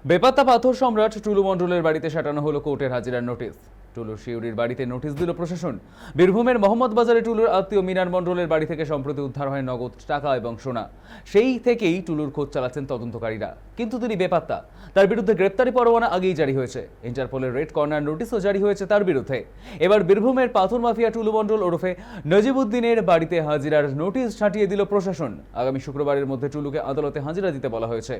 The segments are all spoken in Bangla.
বেপাত্তা পাথর সম্রাট টুলু মণ্ডলের বাড়িতে সাটানো হলো কোর্টের হাজিরার নোটিশ। টুলুর শিউরির বাড়িতে নোটিশ দিল প্রশাসন। বীরভূমের মোহাম্মদ বাজারে টুলুর আত্মীয় মিনার মণ্ডলের বাড়ি থেকে সম্প্রতি উদ্ধার হয় নগদ টাকা এবং সোনা। সেই থেকেই টুলুর খোঁজ চালাচ্ছেন তদন্তকারীরা, কিন্তু তিনি বেপাত্তা। তার বিরুদ্ধে গ্রেপ্তারি পরোয়ানা আগেই জারি হয়েছে। ইন্টারপোলের রেড কর্নার নোটিশও জারি হয়েছে তার বিরুদ্ধে। এবার বীরভূমের পাথর মাফিয়া টুলু মণ্ডল ওরফে নজিবুদ্দিনের বাড়িতে হাজিরার নোটিশ ছাটিয়ে দিল প্রশাসন। আগামী শুক্রবারের মধ্যে টুলুকে আদালতে হাজিরা দিতে বলা হয়েছে।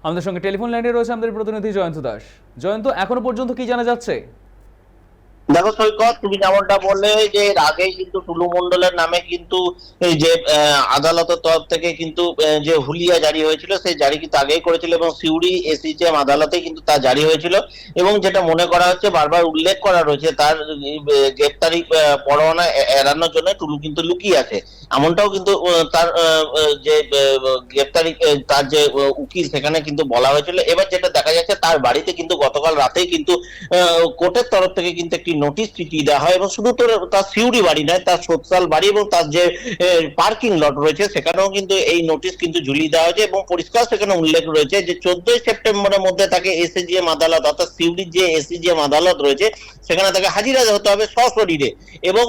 আমাদের সঙ্গে টেলিফোন লাইনে রয়েছে আমাদের প্রতিনিধি জয়ন্ত দাস। জয়ন্ত, এখনো পর্যন্ত কি জানা যাচ্ছে? দেখো সৈকত, তুমি যেমনটা বললে যে এর আগেই কিন্তু টুলু মণ্ডলের নামে কিন্তু এই যে আদালতের তরফ থেকে কিন্তু যে হুলিয়া জারি হয়েছিল সেই জারি কিন্তু আগেই করেছিল এবং সিউড়ি এসিজেএম আদালতে কিন্তু তা জারি হয়েছিল। এবং যেটা মনে করা হচ্ছে, বারবার উল্লেখ করা রয়েছে, তার গ্রেপ্তারি পরোয়ানা এড়ানোর জন্য টুলু কিন্তু লুকিয়ে আছে। এমনটাও কিন্তু তার যে গ্রেপ্তারি তার যে উকিল সেখানে কিন্তু বলা হয়েছিল। এবার যেটা দেখা যাচ্ছে, তার বাড়িতে কিন্তু গতকাল রাতেই কিন্তু কোর্টের তরফ থেকে কিন্তু একটি নোটিশ চিঠিয়ে দেওয়া হয় এবং শুধু তার সিউড়ি বাড়ি নয়, তার সোৎসাল বাড়ি এবং তার যে পার্কিং লট রয়েছে সেখানেও কিন্তু এই নোটিশ কিন্তু ঝুলিয়ে দেওয়া হয়েছে এবং পরিষ্কার সেখানে উল্লেখ রয়েছে যে 14ই সেপ্টেম্বরের মধ্যে তাকে এসিজিএম আদালত অর্থাৎ সিউড়ির যে এসিজিএম আদালত রয়েছে সেখানে তাকে হাজিরা হতে হবে সশরীরে। এবং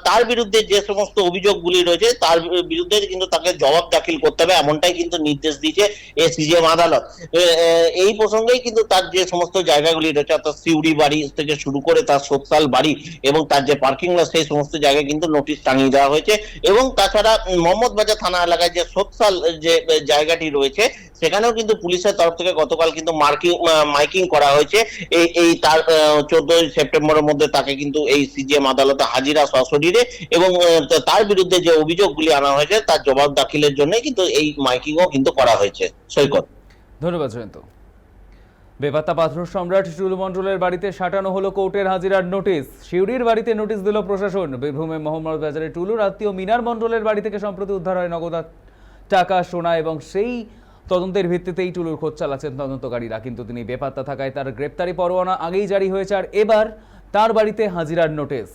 তার বিরুদ্ধে যে সমস্ত অভিযোগগুলি রয়েছে তার বিরুদ্ধে কিন্তু তাকে জবাব দাখিল করতে হবে, এমনটাই কিন্তু নির্দেশ দিয়েছে এসিজিএম আদালত। এই প্রসঙ্গেই কিন্তু তার যে সমস্ত জায়গাগুলি রয়েছে অর্থাৎ সিউড়ি বাড়ি থেকে শুরু করে তার সোৎসাল বাড়ি এবং তার যে পার্কিং লট সেই সমস্ত জায়গায় কিন্তু নোটিশ টাঙিয়ে দেওয়া হয়েছে। এবং তাছাড়া মোহাম্মদ বাজার থানা এলাকায় যে সোৎসাল যে জায়গাটি রয়েছে সেখানেও কিন্তু পুলিশের তরফ থেকে গতকাল কিন্তু মাইকিং করা হয়েছে। এই তার 14ই সেপ্টেম্বরের মধ্যে তাকে কিন্তু এই সিজিএম আদালতে হাজিরা সশরীরে এবং তার বিরুদ্ধে যে অভিযোগগুলি আনা হয়েছে তার জবাব দাখিলের জন্য কিন্তু এই মাইকিংও কিন্তু করা হয়েছে। সৈকত, ধন্যবাদ জয়ন্ত। বেপাত্তা পাথর সম্রাট টুলু মণ্ডলের বাড়িতে সাটানো হলো কোর্টের হাজিরার নোটিশ। শিউরির বাড়িতে নোটিশ দিল প্রশাসন। বীরভূমে মোহাম্মদ বাজারে টুলুর আত্মীয় মিনার মণ্ডলের বাড়ি থেকে সম্প্রতি উদ্ধার হয় নগদ টাকা, সোনা এবং সেই তদন্তের ভিত্তিতেই টুলুর খোঁজ চালাচ্ছেন তদন্তকারীরা, কিন্তু তিনি বেপাত্তা থাকায় তার গ্রেপ্তারি পরোয়ানা আগেই জারি হয়েছে। আর এবার তার বাড়িতে হাজিরার নোটিশ।